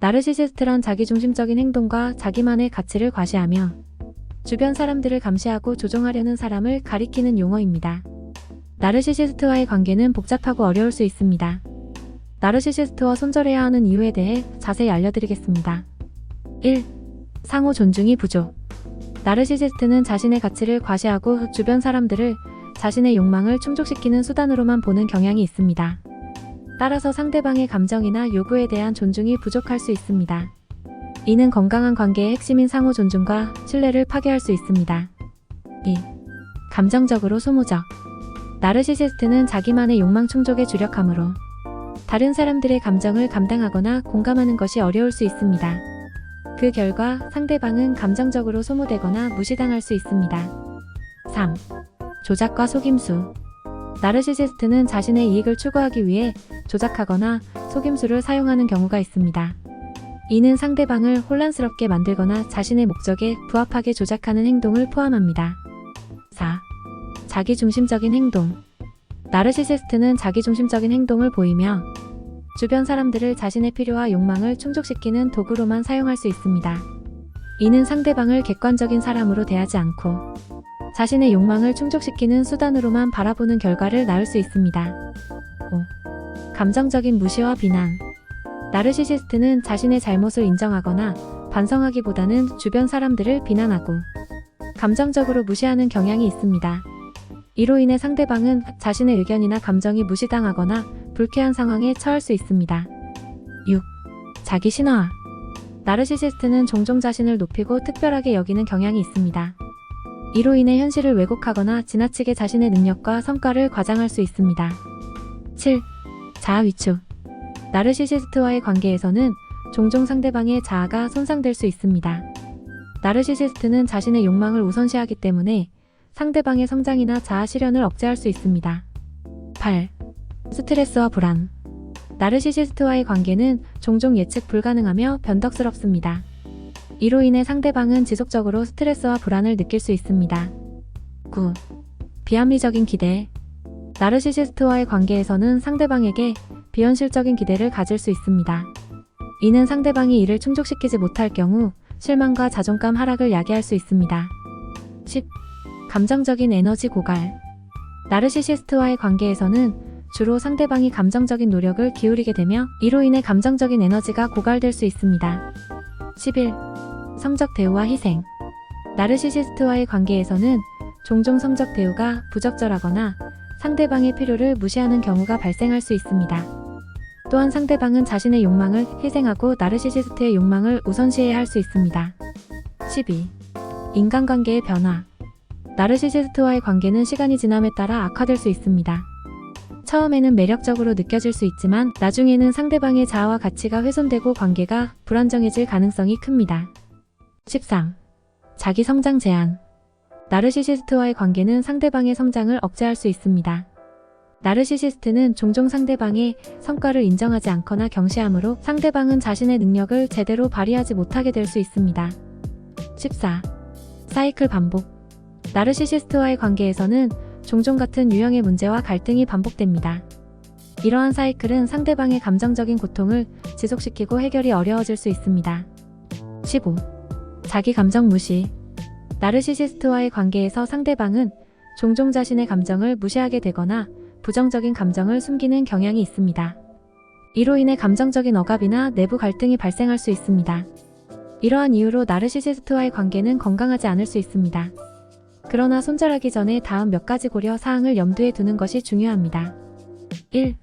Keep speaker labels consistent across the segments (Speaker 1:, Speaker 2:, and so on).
Speaker 1: 나르시시스트란 자기중심적인 행동과 자기만의 가치를 과시하며 주변 사람들을 감시하고 조종하려는 사람을 가리키는 용어입니다. 나르시시스트와의 관계는 복잡하고 어려울 수 있습니다. 나르시시스트와 손절해야 하는 이유에 대해 자세히 알려드리겠습니다. 1. 상호 존중이 부족. 나르시시스트는 자신의 가치를 과시하고 주변 사람들을 자신의 욕망을 충족시키는 수단으로만 보는 경향이 있습니다. 따라서 상대방의 감정이나 요구에 대한 존중이 부족할 수 있습니다. 이는 건강한 관계의 핵심인 상호 존중과 신뢰를 파괴할 수 있습니다. 2. 감정적으로 소모적. 나르시시스트는 자기만의 욕망 충족에 주력하므로 다른 사람들의 감정을 감당하거나 공감하는 것이 어려울 수 있습니다. 그 결과 상대방은 감정적으로 소모되거나 무시당할 수 있습니다. 3. 조작과 속임수. 나르시시스트는 자신의 이익을 추구하기 위해 조작하거나 속임수를 사용하는 경우가 있습니다. 이는 상대방을 혼란스럽게 만들거나 자신의 목적에 부합하게 조작하는 행동을 포함합니다. 4. 자기중심적인 행동. 나르시시스트는 자기중심적인 행동을 보이며 주변 사람들을 자신의 필요와 욕망을 충족시키는 도구로만 사용할 수 있습니다. 이는 상대방을 객관적인 사람으로 대하지 않고 자신의 욕망을 충족시키는 수단으로만 바라보는 결과를 낳을 수 있습니다. 5. 감정적인 무시와 비난. 나르시시스트는 자신의 잘못을 인정하거나 반성하기보다는 주변 사람들을 비난하고 감정적으로 무시하는 경향이 있습니다. 이로 인해 상대방은 자신의 의견이나 감정이 무시당하거나 불쾌한 상황에 처할 수 있습니다. 6. 자기 신화화. 나르시시스트는 종종 자신을 높이고 특별하게 여기는 경향이 있습니다. 이로 인해 현실을 왜곡하거나 지나치게 자신의 능력과 성과를 과장할 수 있습니다. 7. 자아 위축. 나르시시스트와의 관계에서는 종종 상대방의 자아가 손상될 수 있습니다. 나르시시스트는 자신의 욕망을 우선시하기 때문에 상대방의 성장이나 자아 실현을 억제할 수 있습니다. 8. 스트레스와 불안. 나르시시스트와의 관계는 종종 예측 불가능하며 변덕스럽습니다. 이로 인해 상대방은 지속적으로 스트레스와 불안을 느낄 수 있습니다. 9. 비합리적인 기대. 나르시시스트와의 관계에서는 상대방에게 비현실적인 기대를 가질 수 있습니다. 이는 상대방이 이를 충족시키지 못할 경우 실망과 자존감 하락을 야기할 수 있습니다. 10. 감정적인 에너지 고갈. 나르시시스트와의 관계에서는 주로 상대방이 감정적인 노력을 기울이게 되며 이로 인해 감정적인 에너지가 고갈될 수 있습니다. 11. 성적 대우와 희생. 나르시시스트와의 관계에서는 종종 성적 대우가 부적절하거나 상대방의 필요를 무시하는 경우가 발생할 수 있습니다. 또한 상대방은 자신의 욕망을 희생하고 나르시시스트의 욕망을 우선시해야 할 수 있습니다. 12. 인간관계의 변화. 나르시시스트와의 관계는 시간이 지남에 따라 악화될 수 있습니다. 처음에는 매력적으로 느껴질 수 있지만 나중에는 상대방의 자아와 가치가 훼손되고 관계가 불안정해질 가능성이 큽니다. 13. 자기 성장 제한. 나르시시스트와의 관계는 상대방의 성장을 억제할 수 있습니다. 나르시시스트는 종종 상대방의 성과를 인정하지 않거나 경시하므로 상대방은 자신의 능력을 제대로 발휘하지 못하게 될 수 있습니다. 14. 사이클 반복. 나르시시스트와의 관계에서는 종종 같은 유형의 문제와 갈등이 반복됩니다. 이러한 사이클은 상대방의 감정적인 고통을 지속시키고 해결이 어려워질 수 있습니다. 15. 자기 감정 무시. 나르시시스트와의 관계에서 상대방은 종종 자신의 감정을 무시하게 되거나 부정적인 감정을 숨기는 경향이 있습니다. 이로 인해 감정적인 억압이나 내부 갈등이 발생할 수 있습니다. 이러한 이유로 나르시시스트와의 관계는 건강하지 않을 수 있습니다. 그러나 손절하기 전에 다음 몇 가지 고려 사항을 염두에 두는 것이 중요합니다. 1.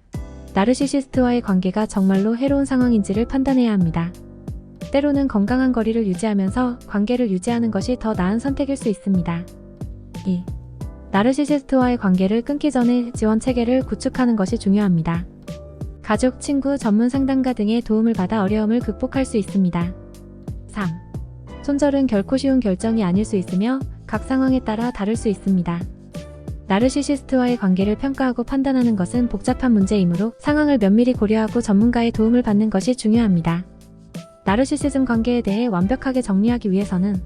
Speaker 1: 나르시시스트와의 관계가 정말로 해로운 상황인지를 판단해야 합니다. 때로는 건강한 거리를 유지하면서 관계를 유지하는 것이 더 나은 선택일 수 있습니다. 2. 나르시시스트와의 관계를 끊기 전에 지원 체계를 구축하는 것이 중요합니다. 가족, 친구, 전문 상담가 등의 도움을 받아 어려움을 극복할 수 있습니다. 3. 손절은 결코 쉬운 결정이 아닐 수 있으며 각 상황에 따라 다를 수 있습니다. 나르시시스트와의 관계를 평가하고 판단하는 것은 복잡한 문제이므로 상황을 면밀히 고려하고 전문가의 도움을 받는 것이 중요합니다. 나르시시즘 관계에 대해 완벽하게 정리하기 위해서는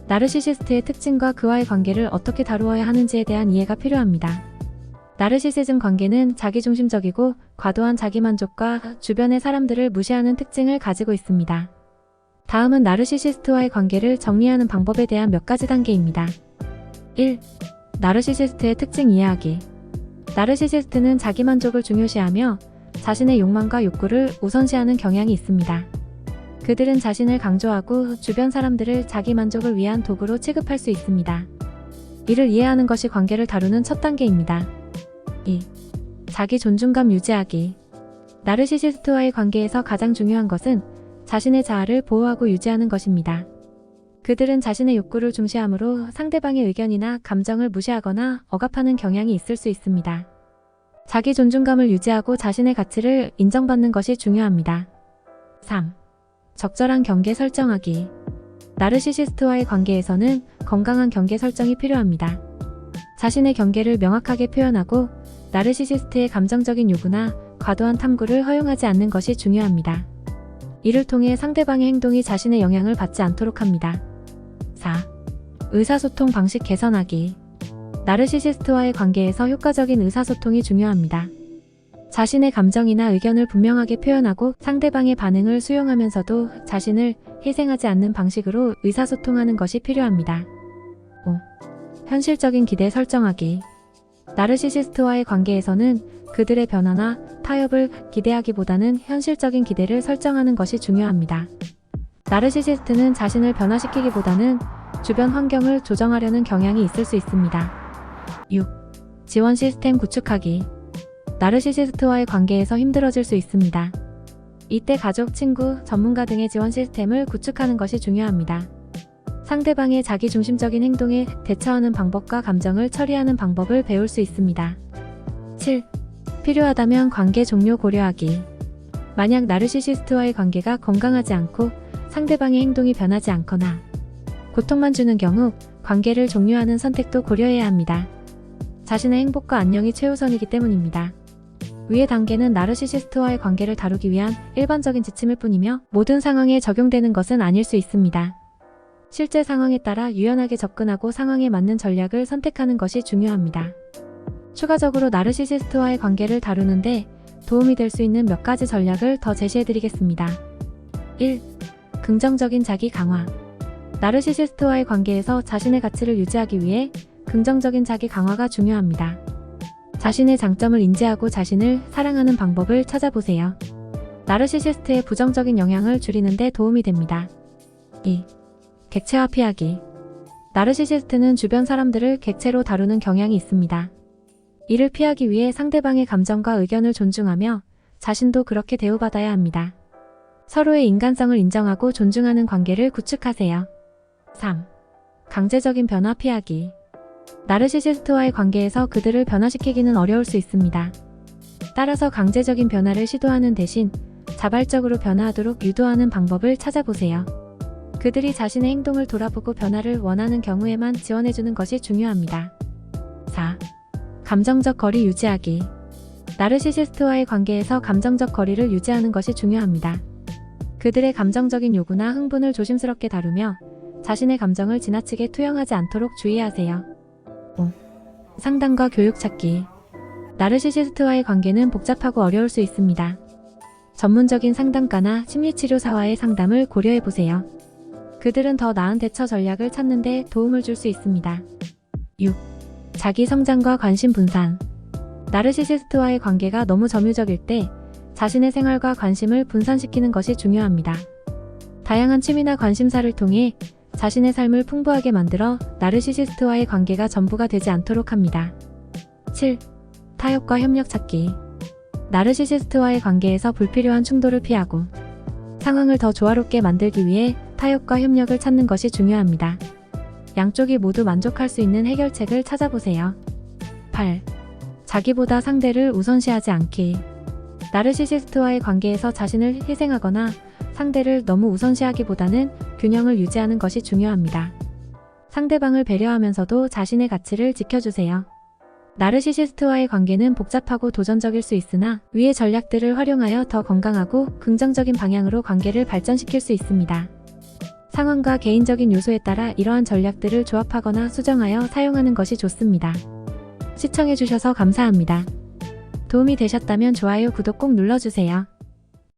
Speaker 1: 나르시시스트의 특징과 그와의 관계를 어떻게 다루어야 하는지에 대한 이해가 필요합니다. 나르시시즘 관계는 자기중심적이고 과도한 자기만족과 주변의 사람들을 무시하는 특징을 가지고 있습니다. 다음은 나르시시스트와의 관계를 정리하는 방법에 대한 몇 가지 단계입니다. 1. 나르시시스트의 특징 이해하기. 나르시시스트는 자기만족을 중요시하며 자신의 욕망과 욕구를 우선시하는 경향이 있습니다. 그들은 자신을 강조하고 주변 사람들을 자기만족을 위한 도구로 취급할 수 있습니다. 이를 이해하는 것이 관계를 다루는 첫 단계입니다. 2. 자기 존중감 유지하기. 나르시시스트와의 관계에서 가장 중요한 것은 자신의 자아를 보호하고 유지하는 것입니다. 그들은 자신의 욕구를 중시하므로 상대방의 의견이나 감정을 무시하거나 억압하는 경향이 있을 수 있습니다. 자기 존중감을 유지하고 자신의 가치를 인정받는 것이 중요합니다. 3. 적절한 경계 설정하기. 나르시시스트와의 관계에서는 건강한 경계 설정이 필요합니다. 자신의 경계를 명확하게 표현하고 나르시시스트의 감정적인 요구나 과도한 탐구를 허용하지 않는 것이 중요합니다. 이를 통해 상대방의 행동이 자신의 영향을 받지 않도록 합니다. 4. 의사소통 방식 개선하기. 나르시시스트와의 관계에서 효과적인 의사소통이 중요합니다. 자신의 감정이나 의견을 분명하게 표현하고 상대방의 반응을 수용하면서도 자신을 희생하지 않는 방식으로 의사소통하는 것이 필요합니다. 5. 현실적인 기대 설정하기. 나르시시스트와의 관계에서는 그들의 변화나 타협을 기대하기보다는 현실적인 기대를 설정하는 것이 중요합니다. 나르시시스트는 자신을 변화시키기보다는 주변 환경을 조정하려는 경향이 있을 수 있습니다. 6. 지원 시스템 구축하기. 나르시시스트와의 관계에서 힘들어질 수 있습니다. 이때 가족, 친구, 전문가 등의 지원 시스템을 구축하는 것이 중요합니다. 상대방의 자기중심적인 행동에 대처하는 방법과 감정을 처리하는 방법을 배울 수 있습니다. 7. 필요하다면 관계 종료 고려하기. 만약 나르시시스트와의 관계가 건강하지 않고 상대방의 행동이 변하지 않거나 고통만 주는 경우 관계를 종료하는 선택도 고려해야 합니다. 자신의 행복과 안녕이 최우선이기 때문입니다. 위의 단계는 나르시시스트와의 관계를 다루기 위한 일반적인 지침일 뿐이며 모든 상황에 적용되는 것은 아닐 수 있습니다. 실제 상황에 따라 유연하게 접근하고 상황에 맞는 전략을 선택하는 것이 중요합니다. 추가적으로 나르시시스트와의 관계를 다루는데 도움이 될 수 있는 몇 가지 전략을 더 제시해드리겠습니다. 1. 긍정적인 자기 강화. 나르시시스트와의 관계에서 자신의 가치를 유지하기 위해 긍정적인 자기 강화가 중요합니다. 자신의 장점을 인지하고 자신을 사랑하는 방법을 찾아보세요. 나르시시스트의 부정적인 영향을 줄이는 데 도움이 됩니다. 2. 객체화 피하기. 나르시시스트는 주변 사람들을 객체로 다루는 경향이 있습니다. 이를 피하기 위해 상대방의 감정과 의견을 존중하며 자신도 그렇게 대우받아야 합니다. 서로의 인간성을 인정하고 존중하는 관계를 구축하세요. 3. 강제적인 변화 피하기. 나르시시스트와의 관계에서 그들을 변화시키기는 어려울 수 있습니다. 따라서 강제적인 변화를 시도하는 대신 자발적으로 변화하도록 유도하는 방법을 찾아보세요. 그들이 자신의 행동을 돌아보고 변화를 원하는 경우에만 지원해주는 것이 중요합니다. 4. 감정적 거리 유지하기. 나르시시스트와의 관계에서 감정적 거리를 유지하는 것이 중요합니다. 그들의 감정적인 요구나 흥분을 조심스럽게 다루며 자신의 감정을 지나치게 투영하지 않도록 주의하세요. 5. 상담과 교육 찾기. 나르시시스트와의 관계는 복잡하고 어려울 수 있습니다. 전문적인 상담가나 심리치료사와의 상담을 고려해보세요. 그들은 더 나은 대처 전략을 찾는 데 도움을 줄 수 있습니다. 6. 자기 성장과 관심 분산. 나르시시스트와의 관계가 너무 점유적일 때 자신의 생활과 관심을 분산시키는 것이 중요합니다. 다양한 취미나 관심사를 통해 자신의 삶을 풍부하게 만들어 나르시시스트와의 관계가 전부가 되지 않도록 합니다. 7. 타협과 협력 찾기. 나르시시스트와의 관계에서 불필요한 충돌을 피하고 상황을 더 조화롭게 만들기 위해 타협과 협력을 찾는 것이 중요합니다. 양쪽이 모두 만족할 수 있는 해결책을 찾아보세요. 8. 자기보다 상대를 우선시하지 않기. 나르시시스트와의 관계에서 자신을 희생하거나 상대를 너무 우선시하기보다는 균형을 유지하는 것이 중요합니다. 상대방을 배려하면서도 자신의 가치를 지켜주세요. 나르시시스트와의 관계는 복잡하고 도전적일 수 있으나 위의 전략들을 활용하여 더 건강하고 긍정적인 방향으로 관계를 발전시킬 수 있습니다. 상황과 개인적인 요소에 따라 이러한 전략들을 조합하거나 수정하여 사용하는 것이 좋습니다. 시청해주셔서 감사합니다. 도움이 되셨다면 좋아요, 구독 꼭 눌러주세요.